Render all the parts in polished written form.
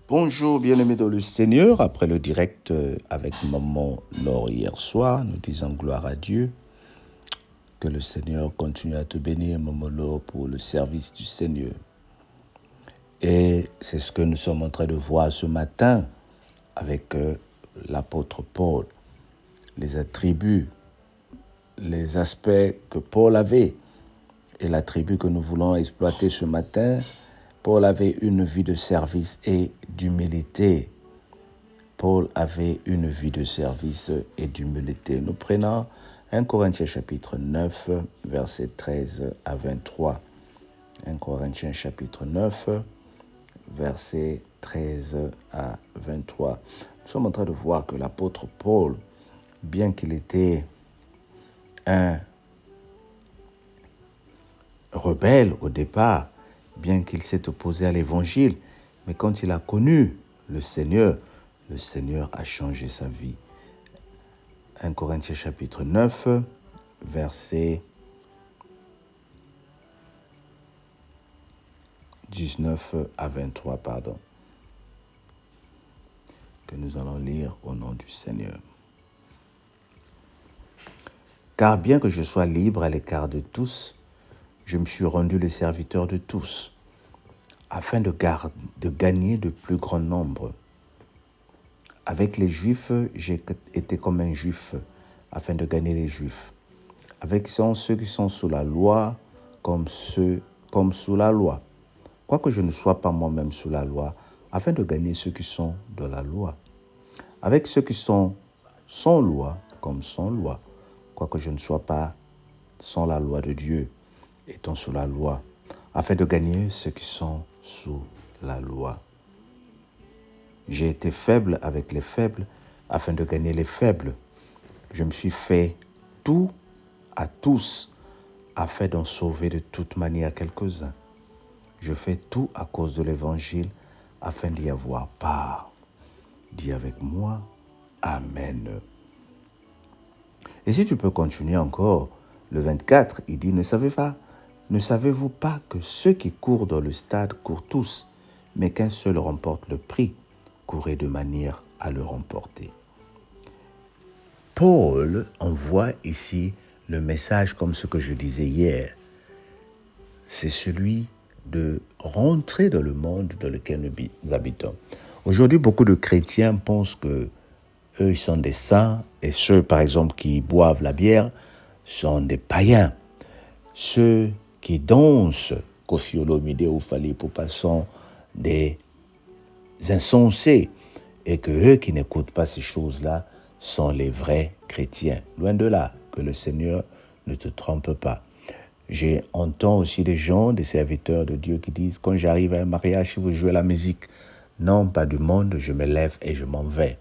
Bonjour bien-aimés dans le Seigneur, après le direct avec maman Laure hier soir, nous disons gloire à Dieu. Que le Seigneur continue à te bénir, maman Laure, pour le service du Seigneur. Et c'est ce que nous sommes en train de voir ce matin avec l'apôtre Paul. Les attributs, les aspects que Paul avait et l'attribut que nous voulons exploiter ce matin. Paul avait une vie de service et d'humilité. Paul avait une vie de service et d'humilité. Nous prenons 1 Corinthiens chapitre 9, versets 13 à 23. 1 Corinthiens chapitre 9, versets 13 à 23. Nous sommes en train de voir que l'apôtre Paul, bien qu'il était un rebelle au départ, bien qu'il s'est opposé à l'évangile, mais quand il a connu le Seigneur a changé sa vie. 1 Corinthiens chapitre 9, verset 19 à 23, que nous allons lire au nom du Seigneur. Car bien que je sois libre à l'écart de tous, je me suis rendu le serviteur de tous, afin de gagner de plus grand nombre. Avec les Juifs, j'ai été comme un Juif, afin de gagner les Juifs. Avec ceux qui sont sous la loi, comme sous la loi. Quoique je ne sois pas moi-même sous la loi, afin de gagner ceux qui sont de la loi. Avec ceux qui sont sans loi, comme sans loi. Quoique je ne sois pas sans la loi de Dieu, étant sous la loi, afin de gagner ceux qui sont sous la loi. J'ai été faible avec les faibles, afin de gagner les faibles. Je me suis fait tout à tous, afin d'en sauver de toute manière quelques-uns. Je fais tout à cause de l'Évangile, afin d'y avoir part. Dis avec moi, Amen. Et si tu peux continuer encore, le 24, il dit, ne savez-vous pas que ceux qui courent dans le stade courent tous, mais qu'un seul remporte le prix? Courez de manière à le remporter. Paul envoie ici le message comme ce que je disais hier. C'est celui de rentrer dans le monde dans lequel nous habitons. Aujourd'hui, beaucoup de chrétiens pensent que eux, ils sont des saints, et ceux, par exemple, qui boivent la bière sont des païens. Ceux qui dansent, Koffi Olomide ou Fally Ipupa, sont des insensés, et que eux qui n'écoutent pas ces choses-là sont les vrais chrétiens. Loin de là, que le Seigneur ne te trompe pas. J'entends aussi des gens, des serviteurs de Dieu qui disent, quand j'arrive à un mariage, si vous jouez la musique, non, pas du monde, je me lève et je m'en vais.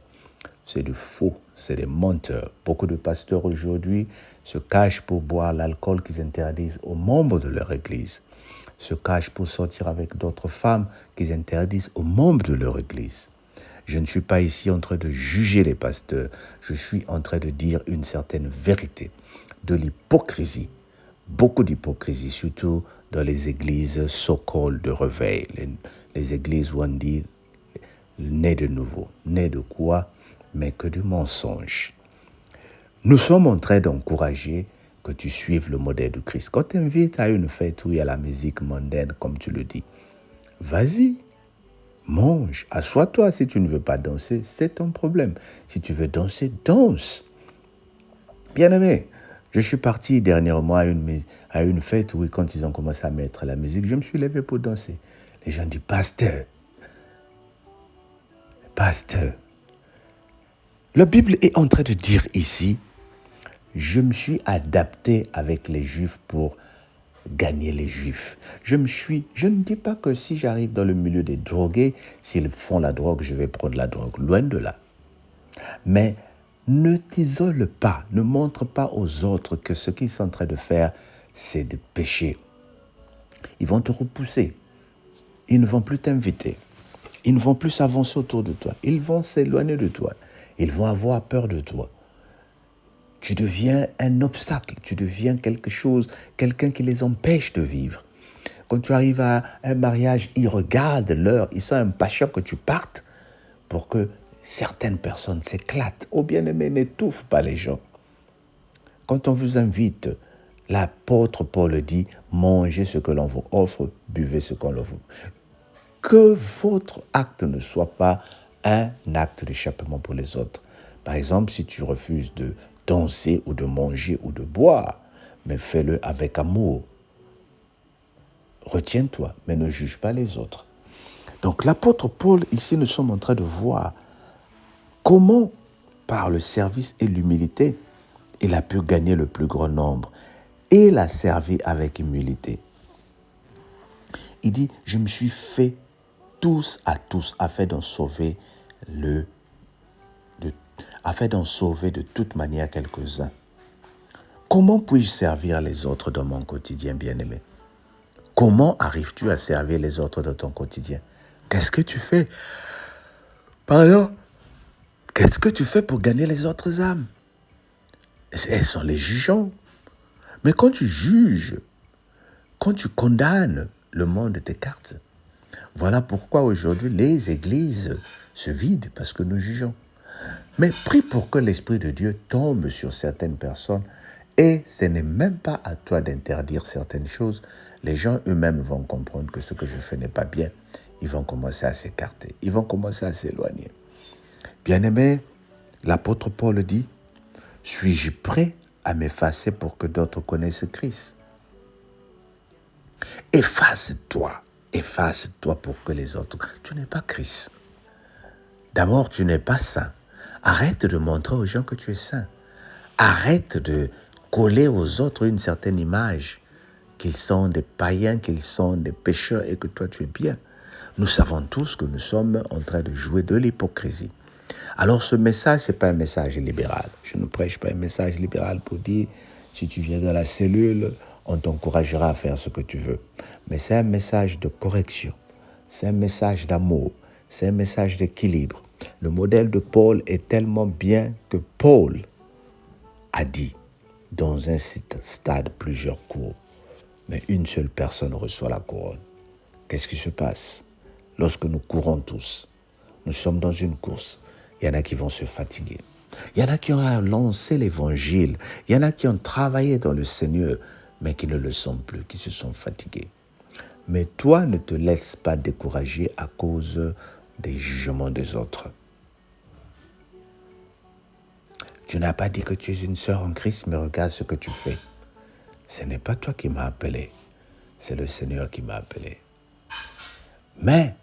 C'est du faux, c'est des menteurs. Beaucoup de pasteurs aujourd'hui se cachent pour boire l'alcool qu'ils interdisent aux membres de leur église, se cachent pour sortir avec d'autres femmes qu'ils interdisent aux membres de leur église. Je ne suis pas ici en train de juger les pasteurs, je suis en train de dire une certaine vérité, de l'hypocrisie. Beaucoup d'hypocrisie, surtout dans les églises so-called de réveil, les églises où on dit né de nouveau. Né de quoi? Mais que du mensonge. Nous sommes en train d'encourager que tu suives le modèle de Christ. Quand tu invites à une fête où il y a la musique mondaine, comme tu le dis, vas-y, mange, assois-toi. Si tu ne veux pas danser, c'est ton problème. Si tu veux danser, danse. Bien-aimé, je suis parti dernièrement à une fête où, quand ils ont commencé à mettre la musique, je me suis levé pour danser. Les gens disent, pasteur, la Bible est en train de dire ici, je me suis adapté avec les Juifs pour gagner les Juifs. Je ne dis pas que si j'arrive dans le milieu des drogués, s'ils font la drogue, je vais prendre la drogue. Loin de là. Mais ne t'isole pas, ne montre pas aux autres que ce qu'ils sont en train de faire, c'est de pécher. Ils vont te repousser. Ils ne vont plus t'inviter. Ils ne vont plus s'avancer autour de toi. Ils vont s'éloigner de toi. Ils vont avoir peur de toi. Tu deviens un obstacle. Tu deviens quelque chose, quelqu'un qui les empêche de vivre. Quand tu arrives à un mariage, ils regardent l'heure, ils sont impatients que tu partes pour que certaines personnes s'éclatent. Oh bien-aimé, n'étouffe pas les gens. Quand on vous invite, l'apôtre Paul dit, mangez ce que l'on vous offre, buvez ce qu'on vous... Que votre acte ne soit pas un acte d'échappement pour les autres. Par exemple, si tu refuses de danser ou de manger ou de boire, mais fais-le avec amour. Retiens-toi, mais ne juge pas les autres. Donc l'apôtre Paul, ici, nous sommes en train de voir comment, par le service et l'humilité, il a pu gagner le plus grand nombre et l'a servi avec humilité. Il dit, je me suis fait tous à tous afin d'en sauver de toute manière quelques-uns. Comment puis-je servir les autres dans mon quotidien, bien-aimé? Comment arrives-tu à servir les autres dans ton quotidien? Qu'est-ce que tu fais? Pardon? Qu'est-ce que tu fais pour gagner les autres âmes? Elles sont les jugeants. Mais quand tu juges, quand tu condamnes, le monde t'écarte. Voilà pourquoi aujourd'hui les églises se vident, parce que nous jugeons. Mais prie pour que l'Esprit de Dieu tombe sur certaines personnes et ce n'est même pas à toi d'interdire certaines choses. Les gens eux-mêmes vont comprendre que ce que je fais n'est pas bien. Ils vont commencer à s'écarter, ils vont commencer à s'éloigner. Bien-aimé, l'apôtre Paul dit, suis-je prêt à m'effacer pour que d'autres connaissent Christ? Efface-toi pour que les autres... Tu n'es pas Christ. D'abord, tu n'es pas saint. Arrête de montrer aux gens que tu es saint. Arrête de coller aux autres une certaine image, qu'ils sont des païens, qu'ils sont des pécheurs et que toi tu es bien. Nous savons tous que nous sommes en train de jouer de l'hypocrisie. Alors ce message, ce n'est pas un message libéral. Je ne prêche pas un message libéral pour dire, si tu viens dans la cellule, on t'encouragera à faire ce que tu veux. Mais c'est un message de correction, c'est un message d'amour, c'est un message d'équilibre. Le modèle de Paul est tellement bien que Paul a dit, dans un stade plusieurs cours, mais une seule personne reçoit la couronne. Qu'est-ce qui se passe? Lorsque nous courons tous, nous sommes dans une course, il y en a qui vont se fatiguer. Il y en a qui ont lancé l'évangile, il y en a qui ont travaillé dans le Seigneur, mais qui ne le sont plus, qui se sont fatigués. Mais toi, ne te laisse pas décourager à cause des jugements des autres. Tu n'as pas dit que tu es une sœur en Christ, mais regarde ce que tu fais. Ce n'est pas toi qui m'as appelé, c'est le Seigneur qui m'a appelé. Mais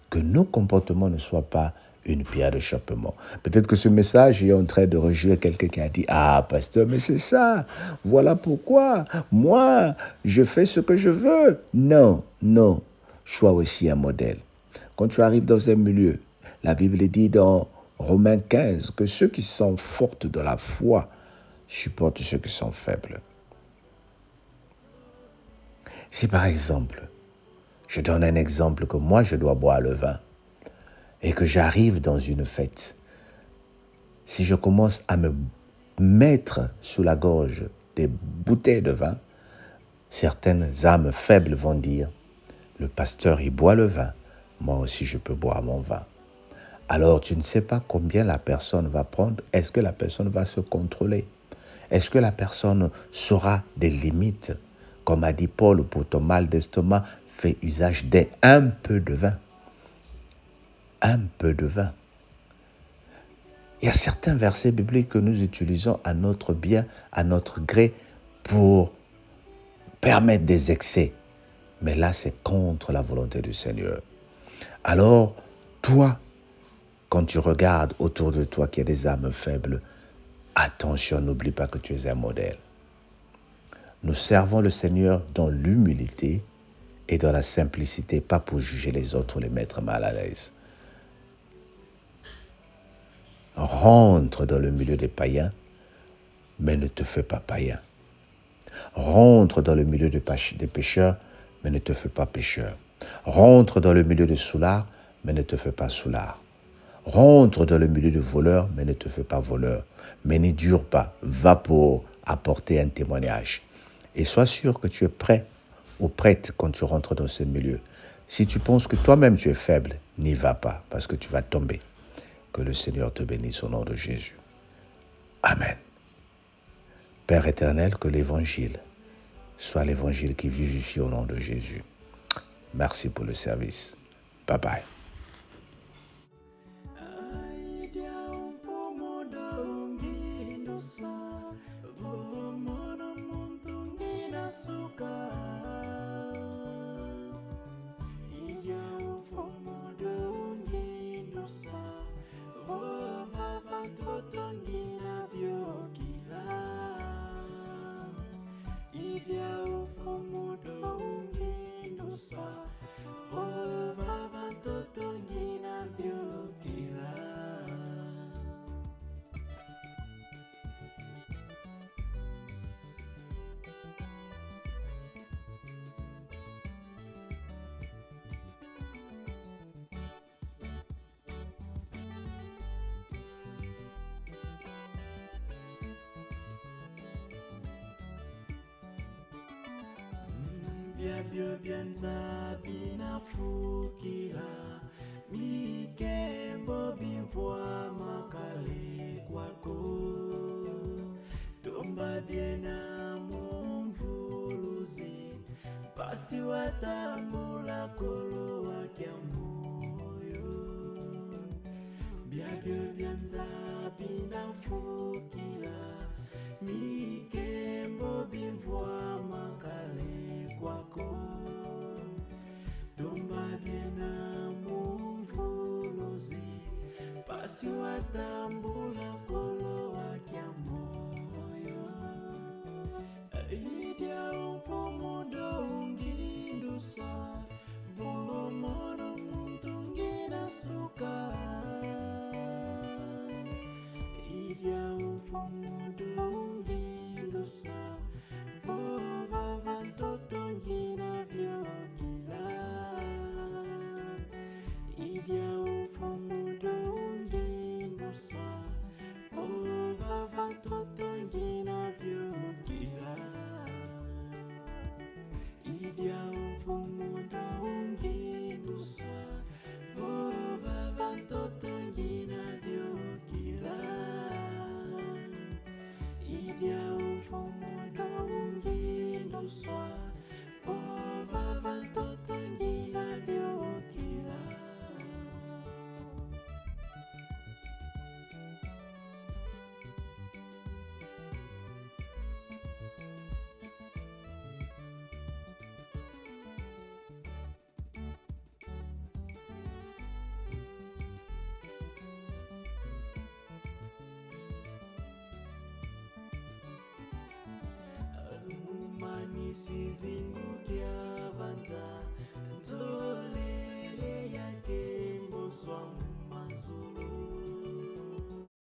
que nos comportements ne soient pas une pierre d'achoppement. Peut-être que ce message est en train de réjouir quelqu'un qui a dit « Ah, pasteur, mais c'est ça, voilà pourquoi, moi, je fais ce que je veux. » Non, non, sois aussi un modèle. Quand tu arrives dans un milieu, la Bible dit dans Romains 15 que ceux qui sont forts de la foi supportent ceux qui sont faibles. Si par exemple, je donne un exemple que moi je dois boire le vin et que j'arrive dans une fête, si je commence à me mettre sous la gorge des bouteilles de vin, certaines âmes faibles vont dire « Le pasteur, il boit le vin, moi aussi je peux boire mon vin. » Alors tu ne sais pas combien la personne va prendre. Est-ce que la personne va se contrôler? Est-ce que la personne saura des limites? Comme a dit Paul, pour ton mal d'estomac, fais usage d'un peu de vin. Un peu de vin. Il y a certains versets bibliques que nous utilisons à notre bien, à notre gré, pour permettre des excès. Mais là, c'est contre la volonté du Seigneur. Alors, toi, quand tu regardes autour de toi qu'il y a des âmes faibles, attention, n'oublie pas que tu es un modèle. Nous servons le Seigneur dans l'humilité et dans la simplicité, pas pour juger les autres ou les mettre mal à l'aise. Rentre dans le milieu des païens, mais ne te fais pas païen. Rentre dans le milieu des pécheurs, mais ne te fais pas pécheur. Rentre dans le milieu des soulards, mais ne te fais pas soulard. Rentre dans le milieu de voleurs, mais ne te fais pas voleur. Mais n'y pas, va pour apporter un témoignage. Et sois sûr que tu es prêt ou prête quand tu rentres dans ce milieu. Si tu penses que toi-même tu es faible, n'y va pas parce que tu vas tomber. Que le Seigneur te bénisse au nom de Jésus. Amen. Père éternel, que l'Évangile soit l'Évangile qui vivifie au nom de Jésus. Merci pour le service. Bye bye. Byabyo byanza binafukila mikembo bimvwa makale kwako tomba byena mumvuluzi basi watambula kolo wakya moyo byabyo byanza binafukila mikembo bimvwa makale kwako tomba byena mumvuluzi pasi watambula kolo wakya moyo idya upomudo ungindusa vomono muntu nginasuka idya upomudo ungindusa vova vantoto ngina vyokila idya upomudo ungindusa vova vantoto ngina vyokila idya upomudo ungindusa vova vantoto ngina vyokila idya upomudo unginduswa vova vantoto ngina vyokila Umanisi zingu kya vanza